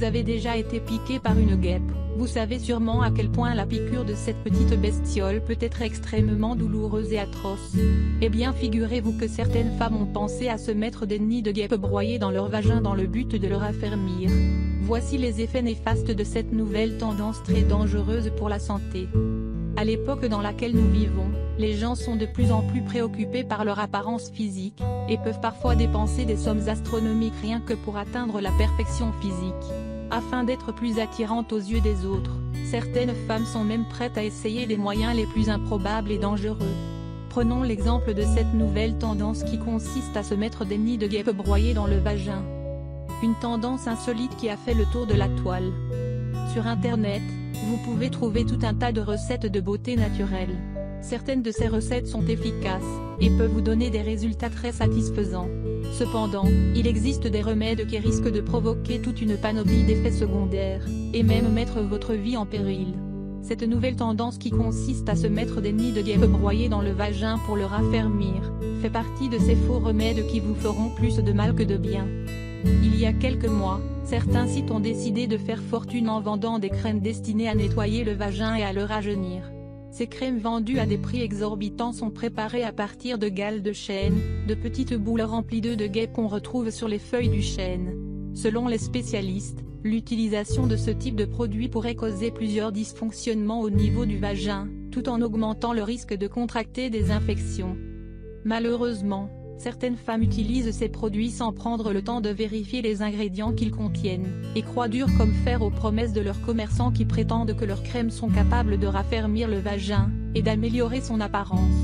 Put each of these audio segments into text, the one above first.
vous avez déjà été piqué par une guêpe, vous savez sûrement à quel point la piqûre de cette petite bestiole peut être extrêmement douloureuse et atroce. Eh bien figurez-vous que certaines femmes ont pensé à se mettre des nids de guêpes broyés dans leur vagin dans le but de le raffermir. Voici les effets néfastes de cette nouvelle tendance très dangereuse pour la santé. À l'époque dans laquelle nous vivons, les gens sont de plus en plus préoccupés par leur apparence physique, et peuvent parfois dépenser des sommes astronomiques rien que pour atteindre la perfection physique. Afin d'être plus attirantes aux yeux des autres, certaines femmes sont même prêtes à essayer les moyens les plus improbables et dangereux. Prenons l'exemple de cette nouvelle tendance qui consiste à se mettre des nids de guêpes broyés dans le vagin. Une tendance insolite qui a fait le tour de la toile. Sur Internet, vous pouvez trouver tout un tas de recettes de beauté naturelle. Certaines de ces recettes sont efficaces, et peuvent vous donner des résultats très satisfaisants. Cependant, il existe des remèdes qui risquent de provoquer toute une panoplie d'effets secondaires, et même mettre votre vie en péril. Cette nouvelle tendance qui consiste à se mettre des nids de guêpes broyés dans le vagin pour le raffermir, fait partie de ces faux remèdes qui vous feront plus de mal que de bien. Il y a quelques mois, certains sites ont décidé de faire fortune en vendant des crèmes destinées à nettoyer le vagin et à le rajeunir. Ces crèmes vendues à des prix exorbitants sont préparées à partir de gales de chêne, de petites boules remplies d'œufs de guêpe qu'on retrouve sur les feuilles du chêne. Selon les spécialistes, l'utilisation de ce type de produit pourrait causer plusieurs dysfonctionnements au niveau du vagin, tout en augmentant le risque de contracter des infections. Malheureusement, certaines femmes utilisent ces produits sans prendre le temps de vérifier les ingrédients qu'ils contiennent, et croient dur comme fer aux promesses de leurs commerçants qui prétendent que leurs crèmes sont capables de raffermir le vagin, et d'améliorer son apparence.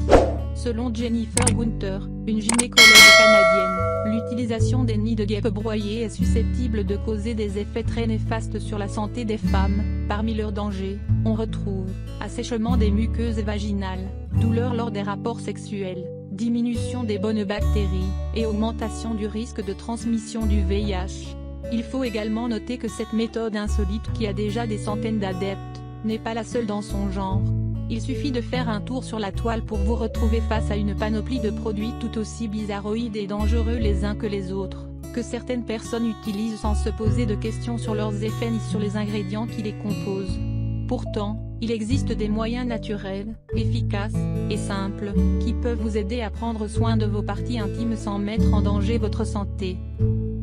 Selon Jennifer Gunther, une gynécologue canadienne, l'utilisation des nids de guêpes broyés est susceptible de causer des effets très néfastes sur la santé des femmes. Parmi leurs dangers, on retrouve assèchement des muqueuses vaginales, douleurs lors des rapports sexuels, diminution des bonnes bactéries, et augmentation du risque de transmission du VIH. Il faut également noter que cette méthode insolite qui a déjà des centaines d'adeptes, n'est pas la seule dans son genre. Il suffit de faire un tour sur la toile pour vous retrouver face à une panoplie de produits tout aussi bizarroïdes et dangereux les uns que les autres, que certaines personnes utilisent sans se poser de questions sur leurs effets ni sur les ingrédients qui les composent. Pourtant, il existe des moyens naturels, efficaces, et simples, qui peuvent vous aider à prendre soin de vos parties intimes sans mettre en danger votre santé.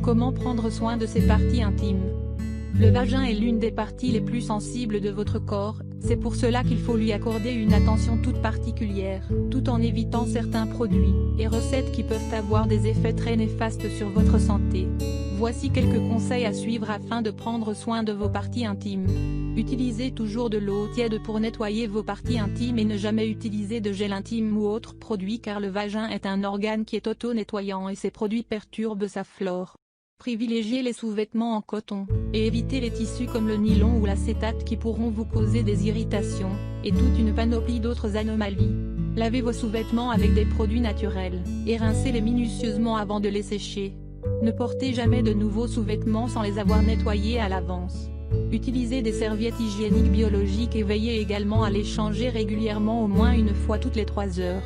Comment prendre soin de ces parties intimes? Le vagin est l'une des parties les plus sensibles de votre corps, c'est pour cela qu'il faut lui accorder une attention toute particulière, tout en évitant certains produits et recettes qui peuvent avoir des effets très néfastes sur votre santé. Voici quelques conseils à suivre afin de prendre soin de vos parties intimes. Utilisez toujours de l'eau tiède pour nettoyer vos parties intimes et ne jamais utiliser de gel intime ou autre produit car le vagin est un organe qui est auto-nettoyant et ces produits perturbent sa flore. Privilégiez les sous-vêtements en coton, et évitez les tissus comme le nylon ou l'acétate qui pourront vous causer des irritations, et toute une panoplie d'autres anomalies. Lavez vos sous-vêtements avec des produits naturels, et rincez-les minutieusement avant de les sécher. Ne portez jamais de nouveaux sous-vêtements sans les avoir nettoyés à l'avance. Utilisez des serviettes hygiéniques biologiques et veillez également à les changer régulièrement au moins une fois toutes les 3 heures.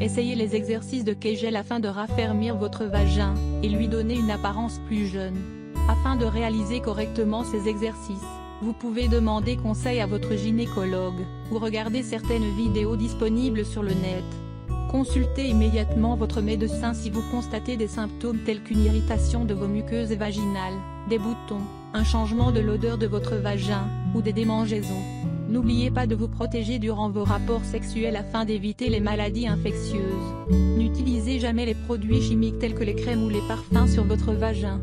Essayez les exercices de Kegel afin de raffermir votre vagin, et lui donner une apparence plus jeune. Afin de réaliser correctement ces exercices, vous pouvez demander conseil à votre gynécologue, ou regarder certaines vidéos disponibles sur le net. Consultez immédiatement votre médecin si vous constatez des symptômes tels qu'une irritation de vos muqueuses vaginales, des boutons, un changement de l'odeur de votre vagin, ou des démangeaisons. N'oubliez pas de vous protéger durant vos rapports sexuels afin d'éviter les maladies infectieuses. N'utilisez jamais les produits chimiques tels que les crèmes ou les parfums sur votre vagin.